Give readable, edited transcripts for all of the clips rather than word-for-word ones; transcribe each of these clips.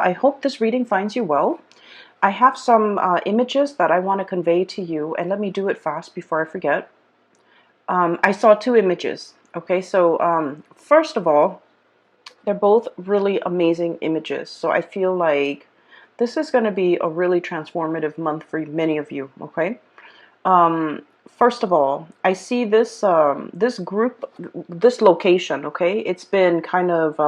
I hope this reading finds you well. I have some images that I want to convey to you, and let me do it fast before I forget. I saw two images. Okay, so first of all, they're both really amazing images. So I feel like this is going to be a really transformative month for many of you. Okay. First of all, I see this group, this location. Okay, it's been kind of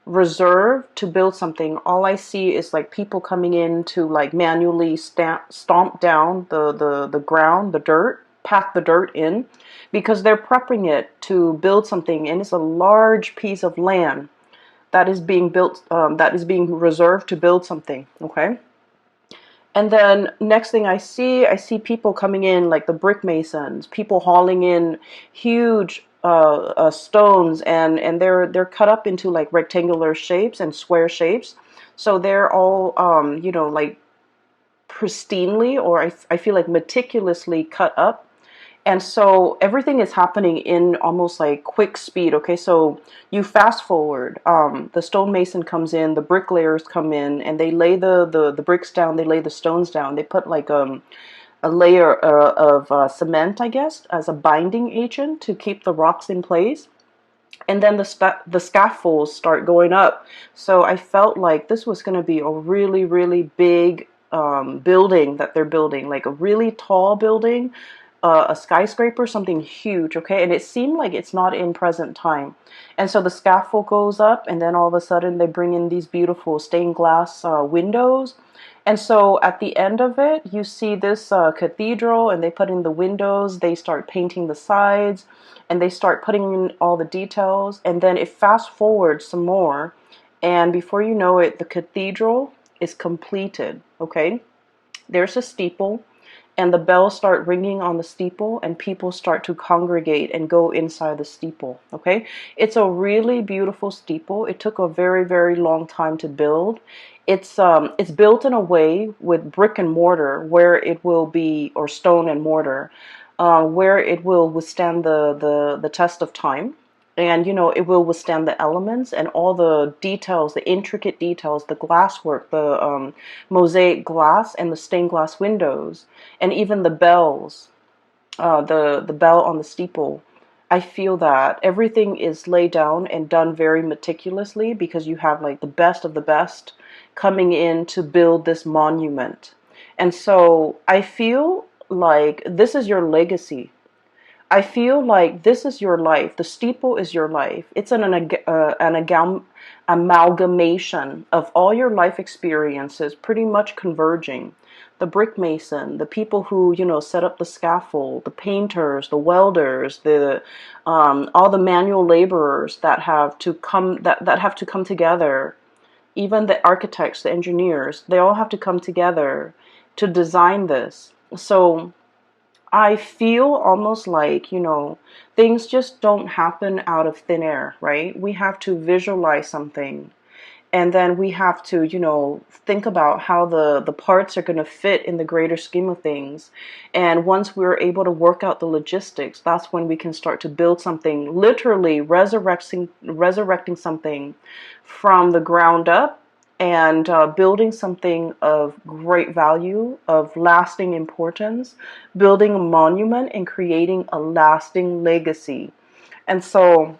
reserved to build something. All I see is like people coming in to like manually stomp down the ground, the dirt, pack the dirt in, because they're prepping it to build something, and it's a large piece of land that is being built, that is being reserved to build something. Okay. And then next thing I see people coming in like the brick masons, people hauling in huge stones, and they're cut up into like rectangular shapes and square shapes. So they're all like pristinely, or I feel like meticulously cut up. And so everything is happening in almost like quick speed. Okay, so you fast forward. The stonemason comes in, the bricklayers come in, and they lay the bricks down. They lay the stones down. They put like a layer of cement, I guess, as a binding agent to keep the rocks in place. And then the scaffolds start going up. So I felt like this was going to be a really, really big building that they're building, like a really tall building, a skyscraper, something huge, okay? And it seemed like it's not in present time. And so the scaffold goes up, and then all of a sudden they bring in these beautiful stained glass windows. And so at the end of it, you see this cathedral, and they put in the windows, they start painting the sides, and they start putting in all the details. And then it fast forwards some more, and before you know it, the cathedral is completed, okay? There's a steeple, and the bells start ringing on the steeple, and people start to congregate and go inside the steeple. Okay, it's a really beautiful steeple. It took a very, very long time to build. It's built in a way with brick and mortar where it will be, or stone and mortar, where it will withstand the test of time. And it will withstand the elements and all the details, the intricate details, the glasswork, the mosaic glass, and the stained glass windows, and even the bells, the bell on the steeple. I feel that everything is laid down and done very meticulously, because you have like the best of the best coming in to build this monument. And so I feel like this is your legacy. I feel like this is your life. The steeple is your life. It's amalgamation of all your life experiences, pretty much converging. The brick mason, the people who set up the scaffold, the painters, the welders, the all the manual laborers that have to come that have to come together. Even the architects, the engineers, they all have to come together to design this. So I feel almost like, things just don't happen out of thin air, right? We have to visualize something, and then we have to, think about how the parts are going to fit in the greater scheme of things. And once we're able to work out the logistics, that's when we can start to build something, literally resurrecting something from the ground up, and building something of great value, of lasting importance, building a monument and creating a lasting legacy. And so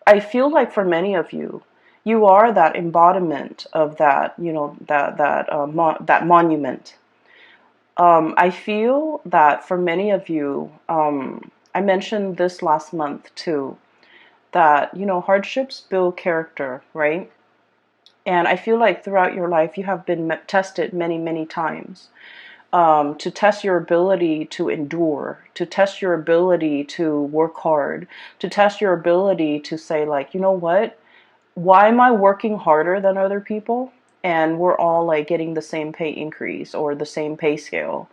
I feel like for many of you, you are that embodiment of that, that monument. I feel that for many of you, I mentioned this last month too, that hardships build character, right? And I feel like throughout your life, you have been tested many, many times, to test your ability to endure, to test your ability to work hard, to test your ability to say, like, you know what? Why am I working harder than other people? And we're all like getting the same pay increase or the same pay scale.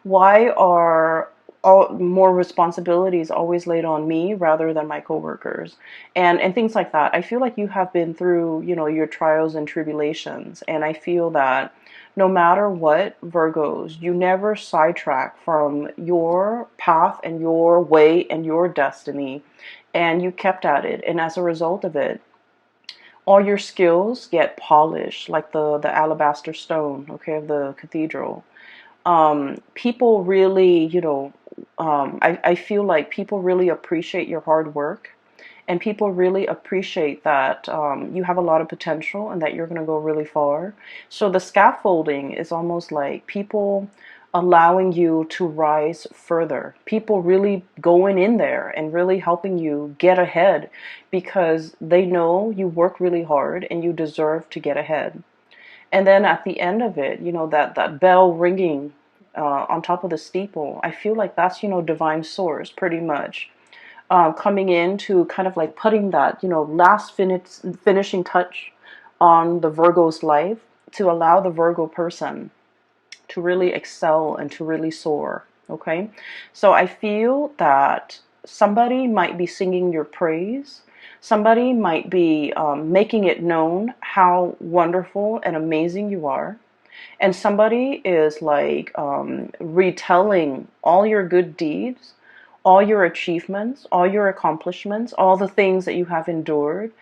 Why are all more responsibilities always laid on me rather than my coworkers, and things like that? I feel like you have been through, your trials and tribulations, and I feel that no matter what, Virgos, you never sidetrack from your path and your way and your destiny, and you kept at it. And as a result of it, All your skills get polished, like the alabaster stone, okay, of the cathedral. People really, I feel like people really appreciate your hard work, and people really appreciate that you have a lot of potential and that you're going to go really far. So the scaffolding is almost like people allowing you to rise further, people really going in there and really helping you get ahead because they know you work really hard and you deserve to get ahead. And then at the end of it, that bell ringing on top of the steeple, I feel like that's, divine source pretty much coming in to kind of like putting that, last finishing touch on the Virgo's life to allow the Virgo person to really excel and to really soar. Okay. So I feel that somebody might be singing your praise. Somebody might be making it known how wonderful and amazing you are. And somebody is like retelling all your good deeds, all your achievements, all your accomplishments, all the things that you have endured,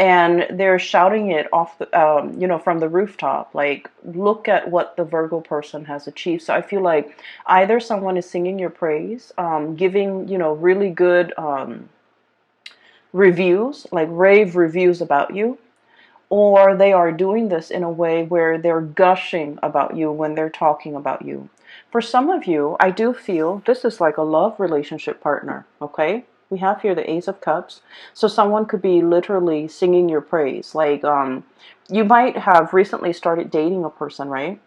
and they're shouting it off from the rooftop, like, look at what the Virgo person has achieved. So I feel like either someone is singing your praise, giving really good reviews, like rave reviews about you, or they are doing this in a way where they're gushing about you when they're talking about you. For some of you, I do feel this is like a love relationship partner, okay? We have here the Ace of Cups. So someone could be literally singing your praise. Like, you might have recently started dating a person, right?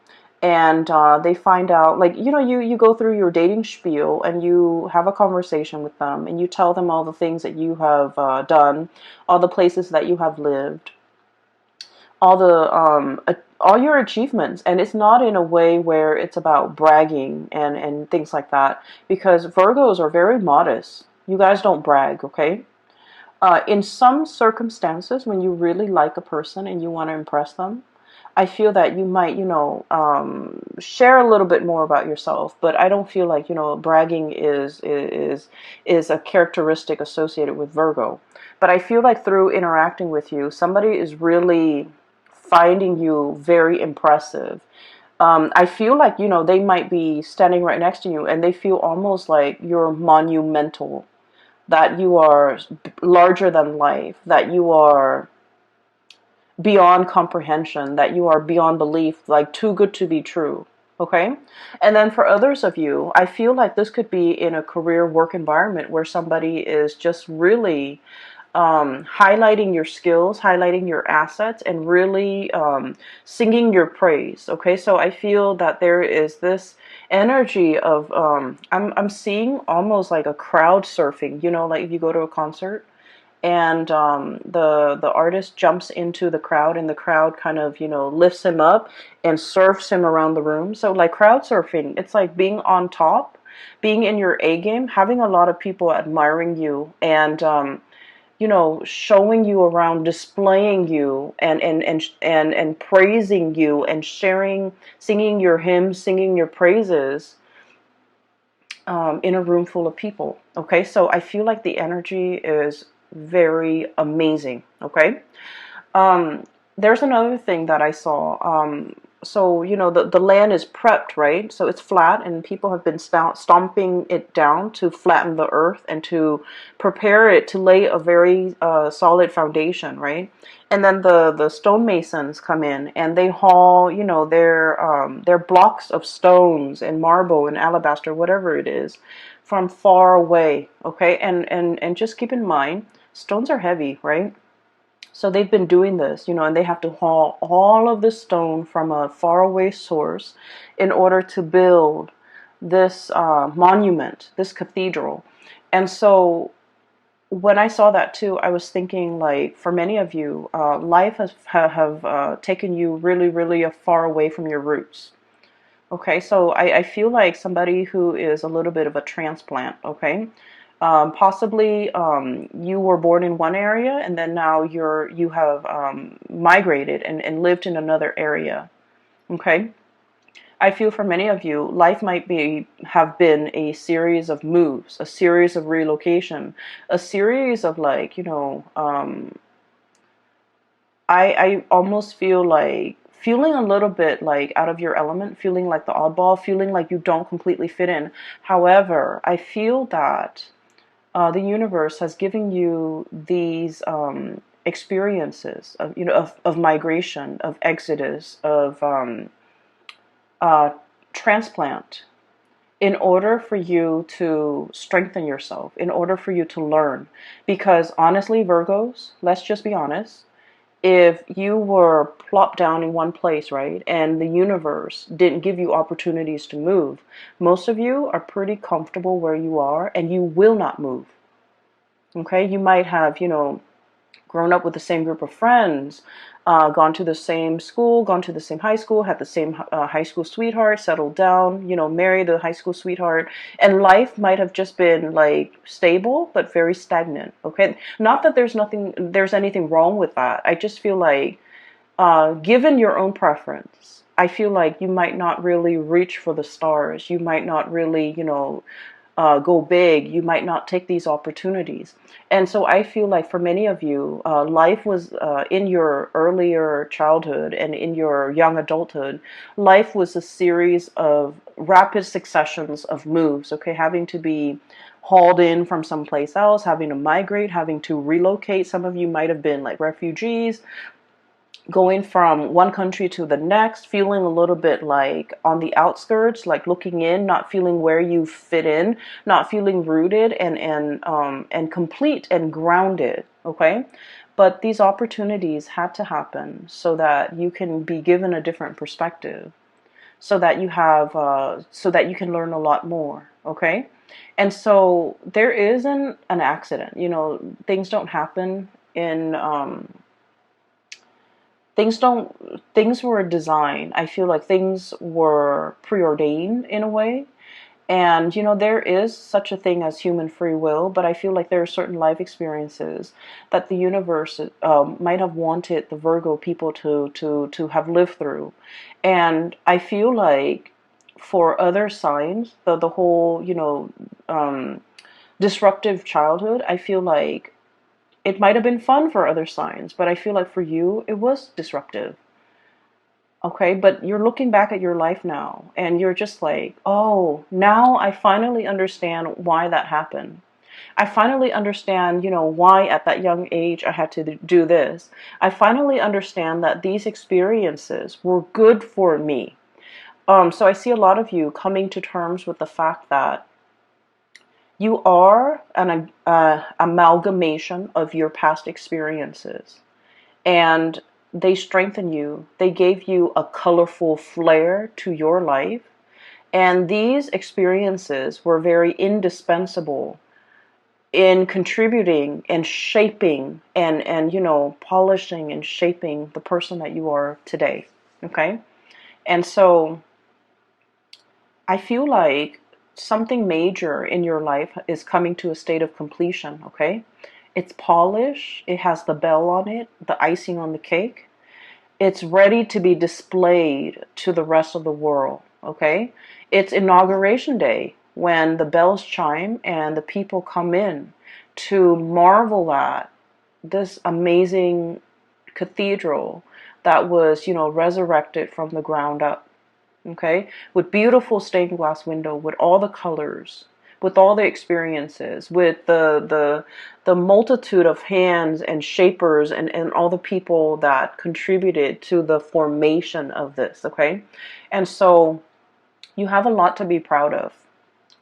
And they find out, like, you go through your dating spiel and you have a conversation with them and you tell them all the things that you have done, all the places that you have lived, all your achievements. And it's not in a way where it's about bragging and things like that, because Virgos are very modest. You guys don't brag, okay? In some circumstances, when you really like a person and you want to impress them, I feel that you might, share a little bit more about yourself. But I don't feel like, bragging is a characteristic associated with Virgo. But I feel like through interacting with you, somebody is really finding you very impressive. I feel like, they might be standing right next to you and they feel almost like you're monumental, that you are larger than life, that you are beyond comprehension, that you are beyond belief, like too good to be true. Okay? And then for others of you, I feel like this could be in a career work environment where somebody is just really highlighting your skills, highlighting your assets, and really singing your praise. Okay, so I feel that there is this energy of I'm seeing almost like a crowd surfing. Like if you go to a concert and the artist jumps into the crowd and the crowd kind of lifts him up and surfs him around the room. So like crowd surfing, it's like being on top, being in your A game, having a lot of people admiring you and showing you around, displaying you, and praising you, and sharing, singing your hymns, singing your praises in a room full of people. Okay, so I feel like the energy is very amazing. Okay, there's another thing that I saw. So, the land is prepped, right? So it's flat, and people have been stomping it down to flatten the earth and to prepare it to lay a very solid foundation, right? And then the stonemasons come in and they haul, their blocks of stones and marble and alabaster, whatever it is, from far away, okay? And just keep in mind, stones are heavy, right? So they've been doing this, and they have to haul all of this stone from a faraway source in order to build this monument, this cathedral. And so when I saw that too, I was thinking, like, for many of you, life has have taken you really, really far away from your roots. Okay, so I feel like somebody who is a little bit of a transplant, okay? Possibly you were born in one area and then now you have migrated and lived in another area. Okay? I feel for many of you, life might have been a series of moves, a series of relocation, a series of like, I almost feel like feeling a little bit like out of your element, feeling like the oddball, feeling like you don't completely fit in. However, I feel that the universe has given you these experiences of, of migration, of exodus, of uh, transplant, in order for you to strengthen yourself, in order for you to learn. Because honestly, Virgos, let's just be honest, if you were plopped down in one place, right, and the universe didn't give you opportunities to move, most of you are pretty comfortable where you are and you will not move. Okay, you might have, grown up with the same group of friends, gone to the same school, gone to the same high school, had the same high school sweetheart, settled down, married a high school sweetheart, and life might have just been like stable but very stagnant. Okay, not that there's anything wrong with that. I just feel like, given your own preference, I feel like you might not really reach for the stars. You might not really, go big. You might not take these opportunities. And so I feel like for many of you, life was, in your earlier childhood and in your young adulthood, life was a series of rapid successions of moves, okay, having to be hauled in from someplace else, having to migrate, having to relocate. Some of you might have been like refugees, going from one country to the next, feeling a little bit like on the outskirts, like looking in, not feeling where you fit in, not feeling rooted and complete and grounded. Okay, but these opportunities had to happen so that you can be given a different perspective, so that you can learn a lot more. Okay, and so there isn't an accident. Things don't happen in things were designed. I feel like things were preordained in a way. And there is such a thing as human free will, but I feel like there are certain life experiences that the universe might have wanted the Virgo people to have lived through. And I feel like for other signs, the whole disruptive childhood, I feel like it might have been fun for other signs, but I feel like for you, it was disruptive. Okay, but you're looking back at your life now and you're just like, oh, now I finally understand why that happened. I finally understand, why at that young age I had to do this. I finally understand that these experiences were good for me. So I see a lot of you coming to terms with the fact that you are an amalgamation of your past experiences, and they strengthen you. They gave you a colorful flair to your life, and these experiences were very indispensable in contributing and shaping and polishing and shaping the person that you are today. Okay, and so I feel like something major in your life is coming to a state of completion, okay? It's polished, it has the bell on it, the icing on the cake. It's ready to be displayed to the rest of the world, okay? It's inauguration day when the bells chime and the people come in to marvel at this amazing cathedral that was, resurrected from the ground up. Okay, with beautiful stained glass window, with all the colors, with all the experiences, with the multitude of hands and shapers and all the people that contributed to the formation of this. Okay, and so you have a lot to be proud of.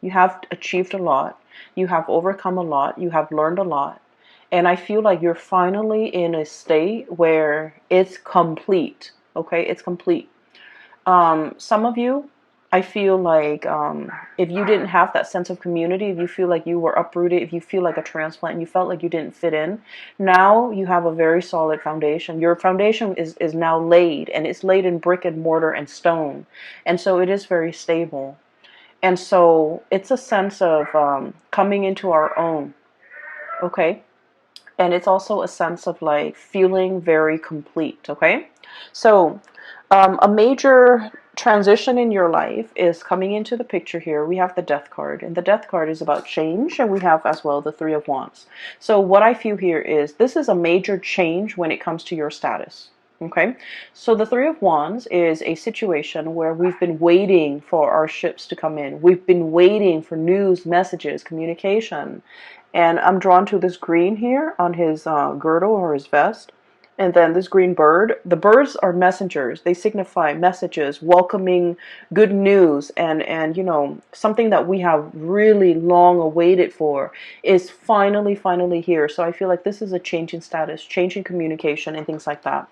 You have achieved a lot. You have overcome a lot. You have learned a lot. And I feel like you're finally in a state where it's complete. Okay, it's complete. Some of you, I feel like, if you didn't have that sense of community, if you feel like you were uprooted, if you feel like a transplant, and you felt like you didn't fit in, now you have a very solid foundation. Your foundation is now laid, and it's laid in brick and mortar and stone. And so it is very stable. And so it's a sense of coming into our own, okay? And it's also a sense of like feeling very complete, okay? So a major transition in your life is coming into the picture here. We have the Death card, and the Death card is about change, and we have as well the Three of Wands. So what I feel here is this is a major change when it comes to your status. Okay, so the Three of Wands is a situation where we've been waiting for our ships to come in. We've been waiting for news, messages, communication. And I'm drawn to this green here on his girdle or his vest. And then this green bird. The birds are messengers. They signify messages, welcoming good news, and you know, something that we have really long awaited for is finally here. So I feel like this is a change in status, change in communication, and things like that.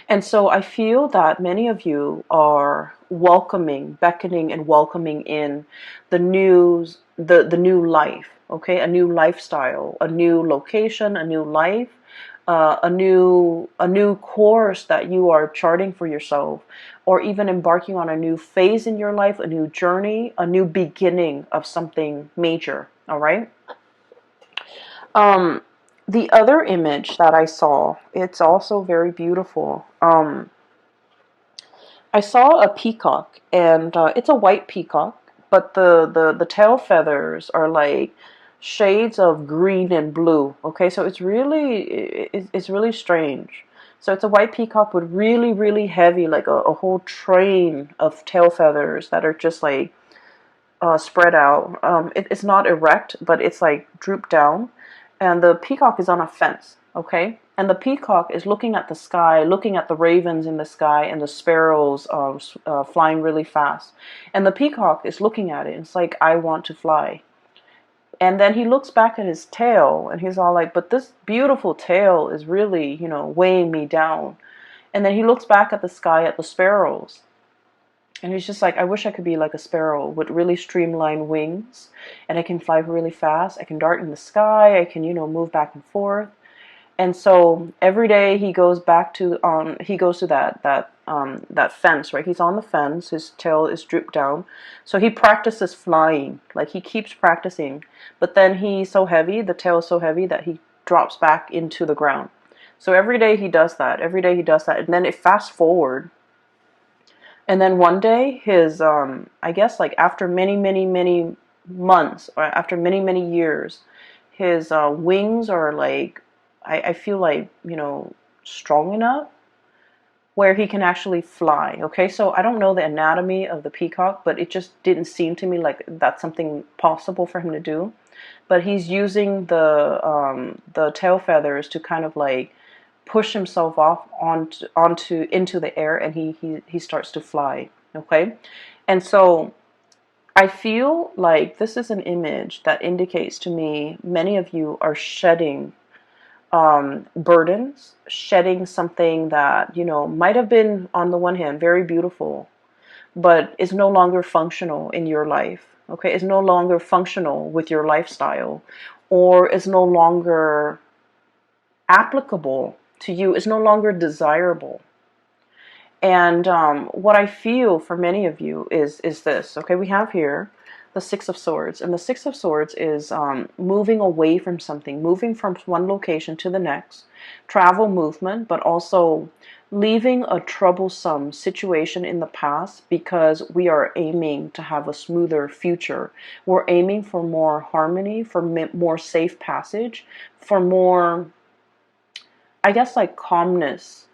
And so I feel that many of you are welcoming, beckoning and welcoming in the news, the new life, okay? A new lifestyle, a new location, a new life, a new course that you are charting for yourself, or even embarking on a new phase in your life, a new journey, a new beginning of something major, all right? Um, the other image that I saw, it's also very beautiful. I saw a peacock, and it's a white peacock, but the tail feathers are like shades of green and blue. Okay, so it's really strange. So it's a white peacock with really heavy, like a whole train of tail feathers that are just like spread out. It's not erect, but it's like drooped down. And the peacock is on a fence, okay? And the peacock is looking at the sky, looking at the ravens in the sky and the sparrows flying really fast. And the peacock is looking at it. It's like, I want to fly. And then he looks back at his tail and he's all like, but this beautiful tail is really, you know, weighing me down. And then he looks back at the sky at the sparrows. And he's just like, I wish I could be like a sparrow with really streamlined wings, and I can fly really fast. I can dart in the sky. I can, you know, move back and forth. And so every day he goes back to that fence, right? He's on the fence. His tail is drooped down, so he practices flying. Like he keeps practicing, but then he's so heavy. The tail is so heavy that he drops back into the ground. So every day he does that. Every day he does that, and then it fast forward. And then one day, his, I guess like after many months, or after many years, his wings are like, I feel like, you know, strong enough where he can actually fly. Okay, so I don't know the anatomy of the peacock, but it just didn't seem to me like that's something possible for him to do. But he's using the tail feathers to kind of like push himself off onto into the air, and he starts to fly. Okay, and so I feel like this is an image that indicates to me many of you are shedding burdens, shedding something that, you know, might have been on the one hand very beautiful, but is no longer functional in your life. Okay, is no longer functional with your lifestyle, or is no longer applicable to you, is no longer desirable. And what I feel for many of you is this. Okay, we have here the Six of Swords, and the Six of Swords is moving away from something, moving from one location to the next, travel, movement, but also leaving a troublesome situation in the past because we are aiming to have a smoother future. We're aiming for more harmony, for more safe passage, for more, I guess, like calmness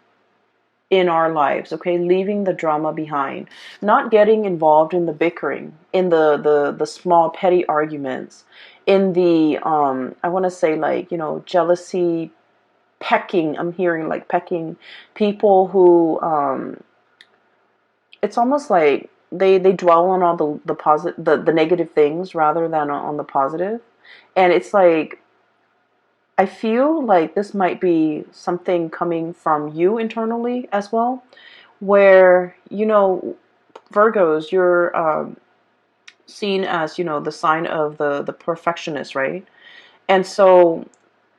in our lives, okay? Leaving the drama behind, not getting involved in the bickering, in the small petty arguments, in the I want to say, like, you know, jealousy, pecking. I'm hearing like pecking, people who it's almost like they dwell on all the positive, the negative things rather than on the positive. And it's like, I feel like this might be something coming from you internally as well, where, you know, Virgos, you're seen as, you know, the sign of the perfectionist, right? And so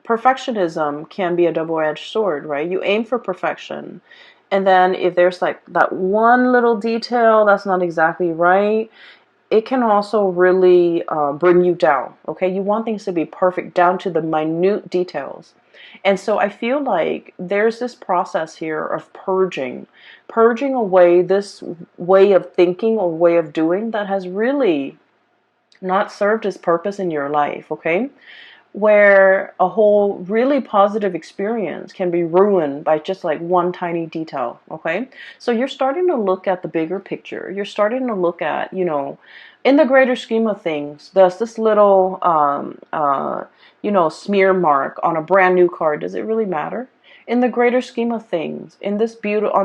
perfectionism can be a double-edged sword, right? You aim for perfection, and then if there's like that one little detail that's not exactly right, it can also really bring you down. Okay, you want things to be perfect down to the minute details. And so I feel like there's this process here of purging away this way of thinking or way of doing that has really not served its purpose in your life, okay? Where a whole really positive experience can be ruined by just like one tiny detail, okay? So you're starting to look at the bigger picture. You're starting to look at, in the greater scheme of things, does this little, smear mark on a brand new car, does it really matter? In the greater scheme of things, on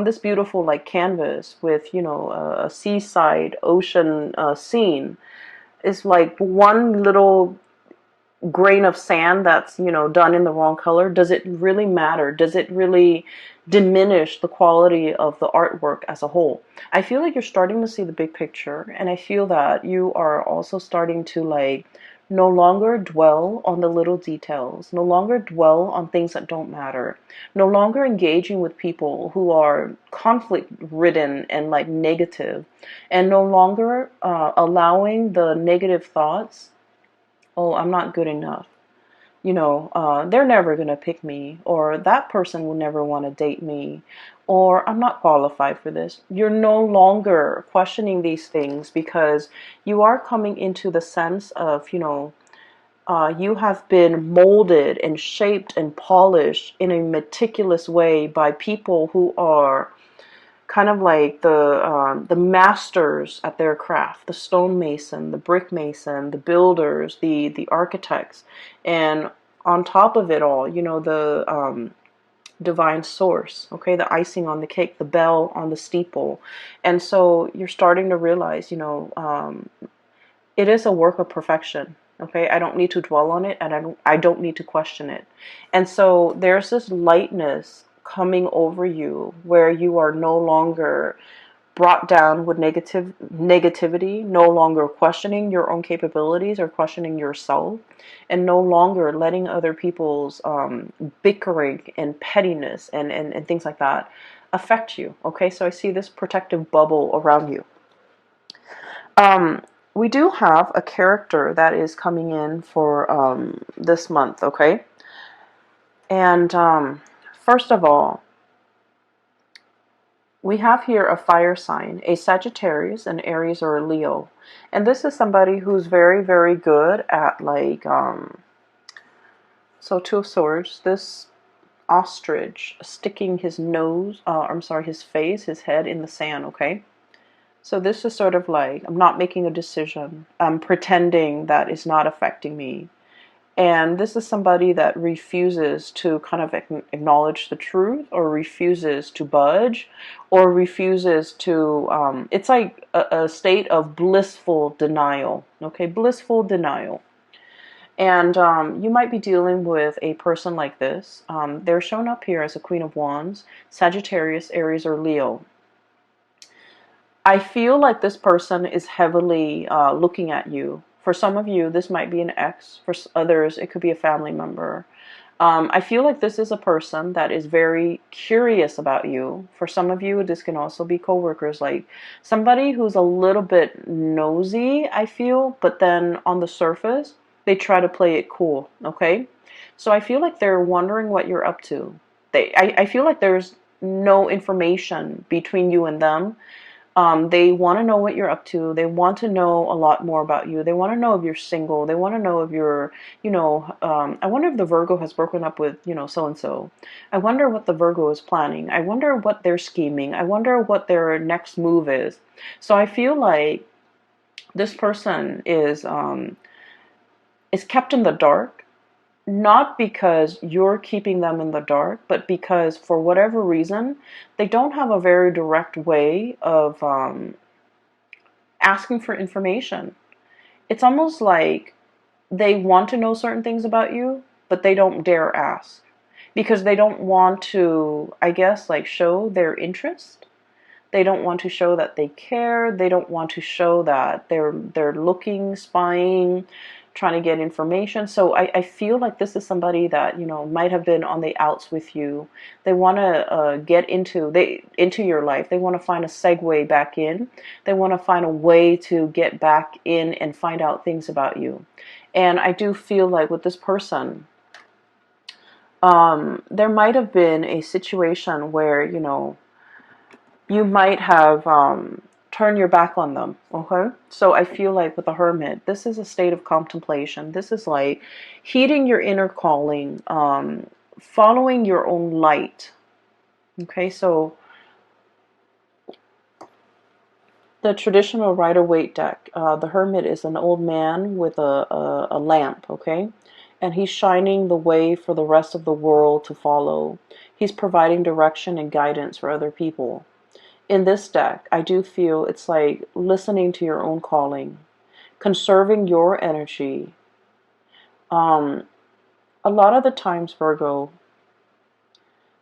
this beautiful like canvas with, a seaside ocean scene, is like one little grain of sand that's done in the wrong color. Does it really matter? Does it really diminish the quality of the artwork as a whole? I feel like you're starting to see the big picture, and I feel that you are also starting to like no longer dwell on the little details, no longer dwell on things that don't matter, no longer engaging with people who are conflict ridden and like negative, and no longer allowing the negative thoughts. Oh, I'm not good enough. They're never going to pick me, or that person will never want to date me, or I'm not qualified for this. You're no longer questioning these things because you are coming into the sense of, you have been molded and shaped and polished in a meticulous way by people who are kind of like the masters at their craft, the stonemason, the brick mason, the builders, the architects, and on top of it all, the divine source, okay, the icing on the cake, the bell on the steeple. And so you're starting to realize, it is a work of perfection. Okay, I don't need to dwell on it, and I don't need to question it. And so there's this lightness coming over you where you are no longer brought down with negativity, no longer questioning your own capabilities or questioning yourself, and no longer letting other people's bickering and pettiness and things like that affect you. Okay, so I see this protective bubble around you. Um, we do have a character that is coming in for this month, okay? And first of all, we have here a fire sign, a Sagittarius, an Aries, or a Leo. And this is somebody who's very, very good at like, so Two of Swords, this ostrich sticking his nose, his face, his head in the sand, okay? So this is sort of like, I'm not making a decision. I'm pretending that it's not affecting me. And this is somebody that refuses to kind of acknowledge the truth, or refuses to budge, or refuses to, it's like a state of blissful denial, okay? Blissful denial. And you might be dealing with a person like this. They're shown up here as a Queen of Wands, Sagittarius, Aries, or Leo. I feel like this person is heavily looking at you. For some of you, this might be an ex. For others, it could be a family member. I feel like this is a person that is very curious about you. For some of you, this can also be coworkers, like somebody who's a little bit nosy, I feel, but then on the surface, they try to play it cool, okay? So I feel like they're wondering what you're up to. I feel like there's no information between you and them. They want to know what you're up to. They want to know a lot more about you. They want to know if you're single. They want to know if you're, I wonder if the Virgo has broken up with, so-and-so. I wonder what the Virgo is planning. I wonder what they're scheming. I wonder what their next move is. So I feel like this person is kept in the dark. Not because you're keeping them in the dark, but because for whatever reason, they don't have a very direct way of asking for information. It's almost like they want to know certain things about you, but they don't dare ask because they don't want to, I guess, like show their interest. They don't want to show that they care. They don't want to show that they're looking, spying, trying to get information. So I feel like this is somebody that might have been on the outs with you. They want to get into your life. They want to find a segue back in. They want to find a way to get back in and find out things about you. And I do feel like with this person, There might have been a situation where, you know, you might have turned your back on them. Okay, so I feel like with the Hermit, this is a state of contemplation. This is like heeding your inner calling, following your own light. Okay, so the traditional Rider-Waite deck, the Hermit is an old man with a lamp, okay? And he's shining the way for the rest of the world to follow. He's providing direction and guidance for other people. In this deck, I do feel it's like listening to your own calling, conserving your energy. Um, a lot of the times, Virgo,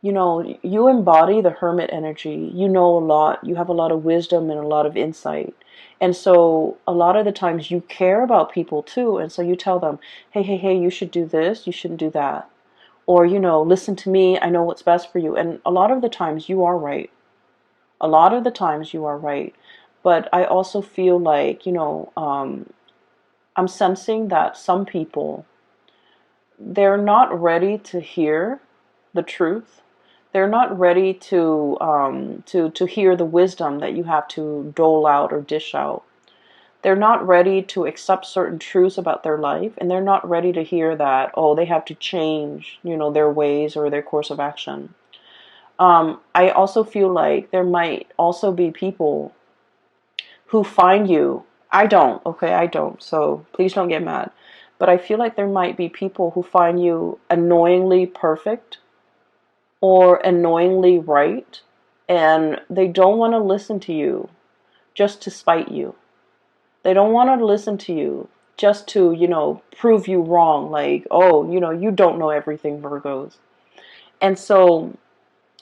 you know, you embody the Hermit energy. You know a lot. You have a lot of wisdom and a lot of insight. And so a lot of the times you care about people too. And so you tell them, hey, hey, hey, you should do this. You shouldn't do that. Or, you know, listen to me. I know what's best for you. And a lot of the times you are right. A lot of the times you are right. But I also feel like, you know, I'm sensing that some people, they're not ready to hear the truth. They're not ready to hear the wisdom that you have to dole out or dish out. They're not ready to accept certain truths about their life, and they're not ready to hear that, oh, they have to change, you know, their ways or their course of action. I also feel like there might also be people who find you. I don't, okay, I don't, so please don't get mad. But I feel like there might be people who find you annoyingly perfect or annoyingly right, and they don't want to listen to you just to spite you. They don't want to listen to you just to, you know, prove you wrong. Like, oh, you know, you don't know everything, Virgos. And so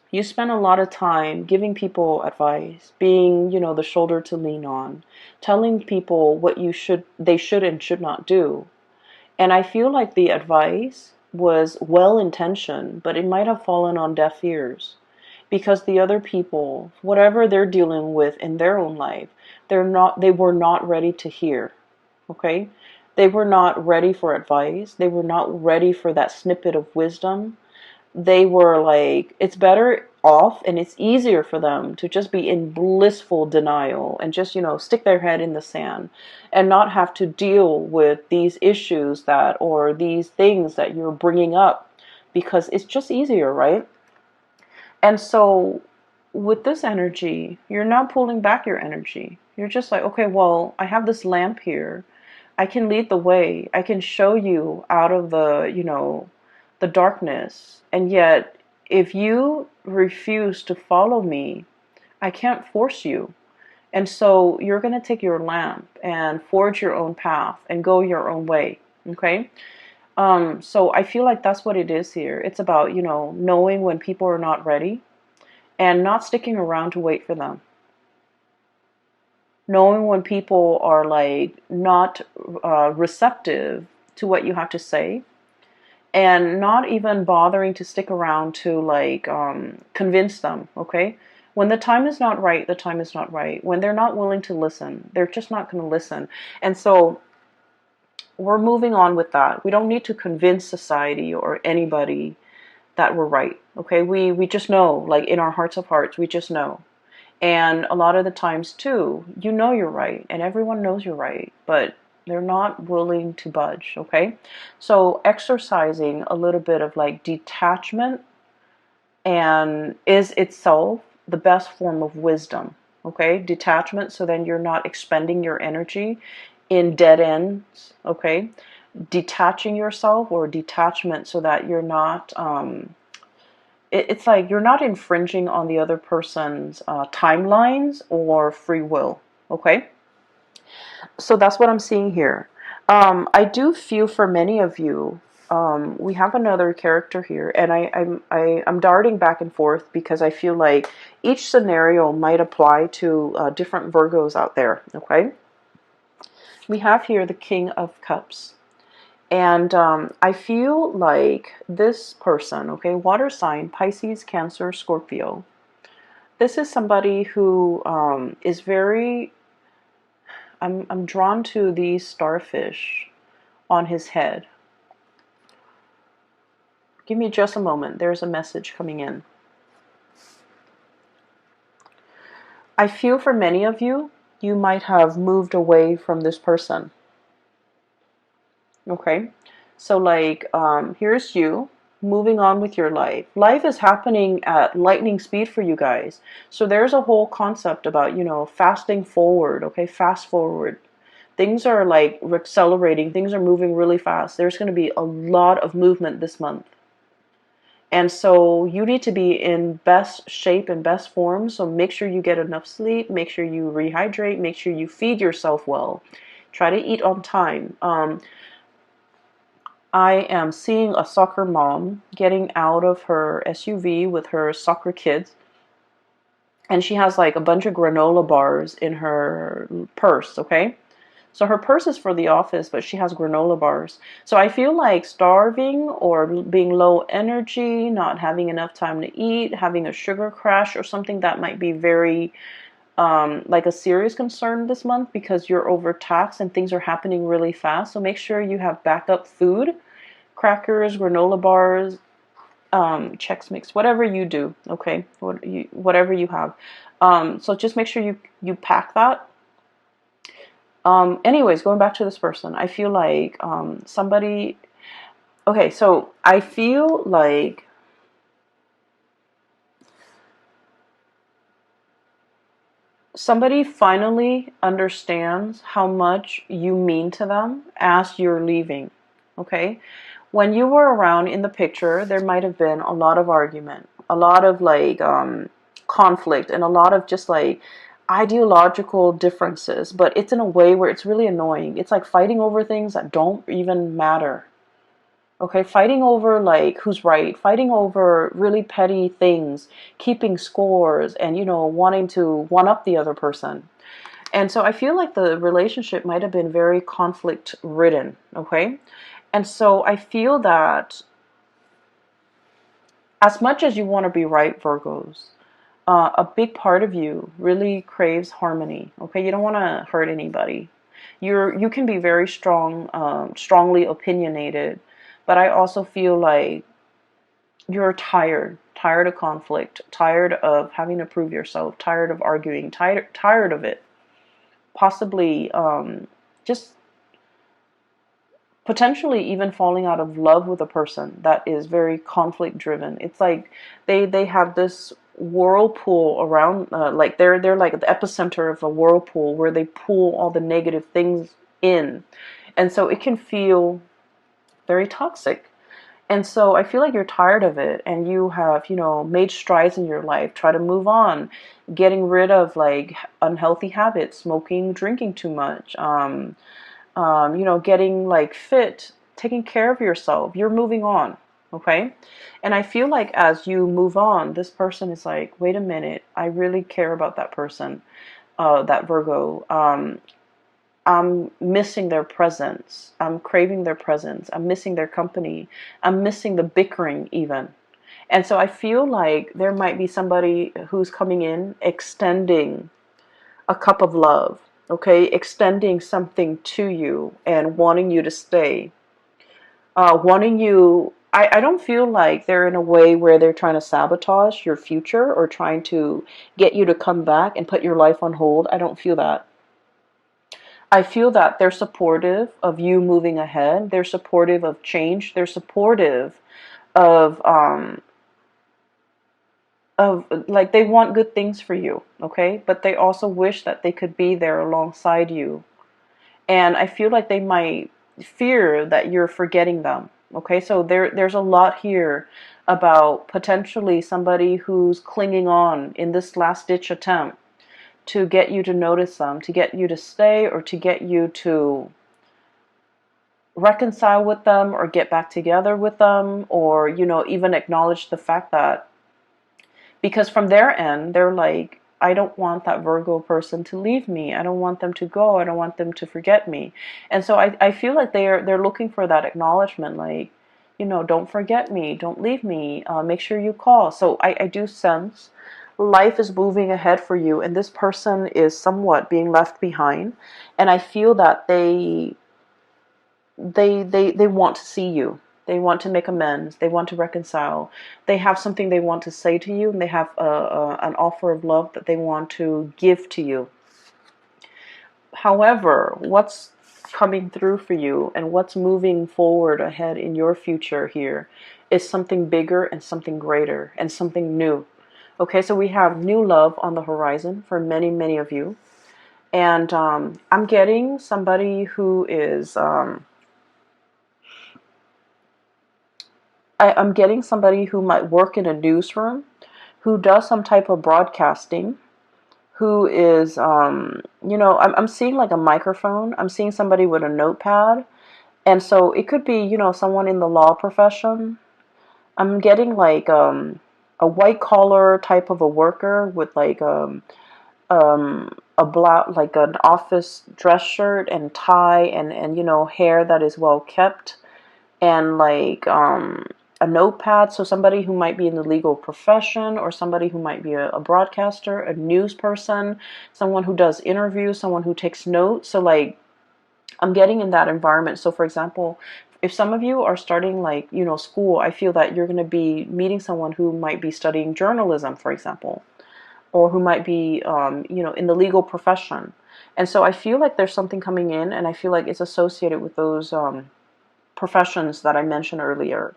you spend a lot of time giving people advice, being, you know, the shoulder to lean on, telling people what they should and should not do. And I feel like the advice was well intentioned, but it might have fallen on deaf ears because the other people, whatever they're dealing with in their own life, they were not ready to hear. Okay? They were not ready for advice. They were not ready for that snippet of wisdom. They were like, it's better off and it's easier for them to just be in blissful denial and just, you know, stick their head in the sand and not have to deal with these issues that, or these things that you're bringing up, because it's just easier, right? And so with this energy, you're not pulling back your energy. You're just like, okay, well, I have this lamp here. I can lead the way. I can show you out of the, you know, the darkness. And yet, if you refuse to follow me, I can't force you. And so you're going to take your lamp and forge your own path and go your own way. Okay? So I feel like that's what it is here. It's about, you know, knowing when people are not ready and not sticking around to wait for them. Knowing when people are like not receptive to what you have to say, and not even bothering to stick around to like convince them. Okay, when the time is not right, the time is not right. When they're not willing to listen, they're just not going to listen. And so we're moving on with that. We don't need to convince society or anybody that we're right. Okay, we just know, like in our hearts of hearts, we just know. And a lot of the times too, you know you're right, and everyone knows you're right, but they're not willing to budge, okay? So exercising a little bit of like detachment and is itself the best form of wisdom, okay? Detachment, so then you're not expending your energy in dead ends, okay? Detaching yourself, or detachment, so that you're not it's like you're not infringing on the other person's timelines or free will. Okay, so that's what I'm seeing here. I do feel for many of you. We have another character here, and I'm darting back and forth because I feel like each scenario might apply to different Virgos out there. Okay, we have here the King of Cups. And I feel like this person, okay, water sign, Pisces, Cancer, Scorpio. This is somebody who is very, I'm drawn to these starfish on his head. Give me just a moment. There's a message coming in. I feel for many of you, you might have moved away from this person. Okay? So like, here's you moving on with your life. Life is happening at lightning speed for you guys. So there's a whole concept about, fasting forward, okay? Fast forward. Things are like accelerating. Things are moving really fast. There's going to be a lot of movement this month. And so you need to be in best shape and best form. So make sure you get enough sleep. Make sure you rehydrate. Make sure you feed yourself well. Try to eat on time. I am seeing a soccer mom getting out of her SUV with her soccer kids. And she has like a bunch of granola bars in her purse, okay? So her purse is for the office, but she has granola bars. So I feel like starving or being low energy, not having enough time to eat, having a sugar crash or something that might be very like a serious concern this month because you're overtaxed and things are happening really fast. So make sure you have backup food, crackers, granola bars, Chex Mix, whatever you do, okay? Whatever you have. So just make sure you pack that. Anyways, going back to this person, I feel like somebody. Okay, so I feel like somebody finally understands how much you mean to them as you're leaving. Okay, when you were around in the picture, there might have been a lot of argument, a lot of like conflict, and a lot of just like ideological differences, but it's in a way where it's really annoying. It's like fighting over things that don't even matter. Okay, fighting over like who's right, fighting over really petty things, keeping scores, and wanting to one up the other person. And so I feel like the relationship might have been very conflict ridden, okay? And so I feel that as much as you want to be right, Virgos, a big part of you really craves harmony. Okay, you don't want to hurt anybody. You can be very strongly opinionated, but I also feel like you're tired of conflict, tired of having to prove yourself, tired of arguing, tired of it. Possibly just potentially even falling out of love with a person that is very conflict driven. It's like they have this whirlpool around, like they're like the epicenter of a whirlpool where they pull all the negative things in, and so it can feel very toxic. And so I feel like you're tired of it, and you have made strides in your life, try to move on, getting rid of like unhealthy habits, smoking, drinking too much, getting like fit, taking care of yourself. You're moving on, okay? And I feel like as you move on, this person is like, wait a minute, I really care about that person, that Virgo. I'm missing their presence. I'm craving their presence. I'm missing their company. I'm missing the bickering even. And so I feel like there might be somebody who's coming in extending a cup of love, okay, extending something to you and wanting you to stay, wanting you. I don't feel like they're in a way where they're trying to sabotage your future or trying to get you to come back and put your life on hold. I don't feel that. I feel that they're supportive of you moving ahead. They're supportive of change. They're supportive of like they want good things for you, okay? But they also wish that they could be there alongside you. And I feel like they might fear that you're forgetting them. Okay, so there's a lot here about potentially somebody who's clinging on in this last ditch attempt to get you to notice them, to get you to stay, or to get you to reconcile with them or get back together with them, or even acknowledge the fact that, because from their end they're like, I don't want that Virgo person to leave me. I don't want them to go. I don't want them to forget me. And so I feel like they're looking for that acknowledgement, like, don't forget me, don't leave me, make sure you call. So I do sense life is moving ahead for you, and this person is somewhat being left behind. And I feel that they want to see you. They want to make amends. They want to reconcile. They have something they want to say to you, and they have an offer of love that they want to give to you. However, what's coming through for you and what's moving forward ahead in your future here is something bigger and something greater and something new. Okay, so we have new love on the horizon for many, many of you. And I'm getting somebody who is, I'm getting somebody who might work in a newsroom, who does some type of broadcasting, who is, I'm seeing like a microphone. I'm seeing somebody with a notepad. And so it could be, someone in the law profession. I'm getting like a white collar type of a worker with like a black, like an office dress shirt and tie and hair that is well kept, and like a notepad. So somebody who might be in the legal profession, or somebody who might be a broadcaster, a news person, someone who does interviews, someone who takes notes. So like I'm getting in that environment. So for example, if some of you are starting like, school, I feel that you're going to be meeting someone who might be studying journalism, for example, or who might be, in the legal profession. And so I feel like there's something coming in, and I feel like it's associated with those professions that I mentioned earlier.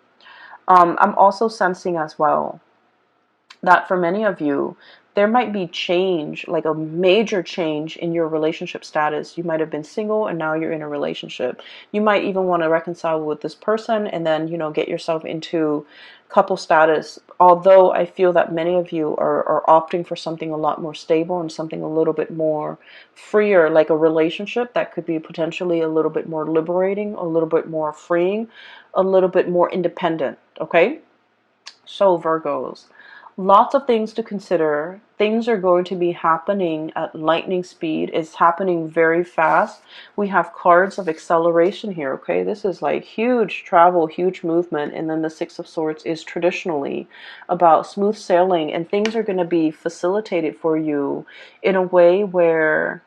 I'm also sensing as well that for many of you, there might be change, like a major change in your relationship status. You might have been single and now you're in a relationship. You might even want to reconcile with this person and then, get yourself into couple status. Although I feel that many of you are opting for something a lot more stable and something a little bit more freer, like a relationship that could be potentially a little bit more liberating, a little bit more freeing, a little bit more independent. Okay? So Virgos, lots of things to consider. Things are going to be happening at lightning speed. It's happening very fast. We have cards of acceleration here, okay? This is like huge travel, huge movement. And then the Six of Swords is traditionally about smooth sailing. And things are going to be facilitated for you in a way where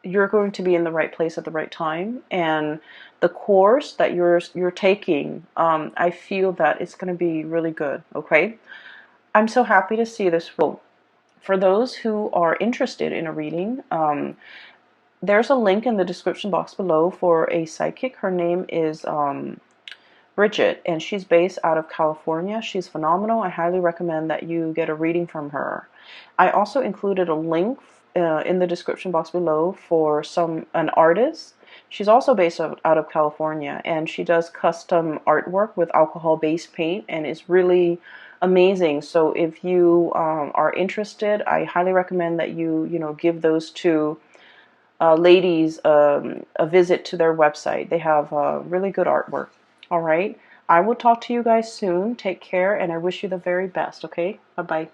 you're going to be in the right place at the right time. And the course that you're taking, I feel that it's going to be really good, okay? I'm so happy to see this. For those who are interested in a reading, there's a link in the description box below for a psychic. Her name is Bridget, and she's based out of California. She's phenomenal. I highly recommend that you get a reading from her. I also included a link in the description box below for an artist. She's also based out of California, and she does custom artwork with alcohol-based paint, and it's really amazing. So if you are interested, I highly recommend that you give those two ladies a visit to their website. They have really good artwork. All right. I will talk to you guys soon. Take care, and I wish you the very best, okay? Bye-bye.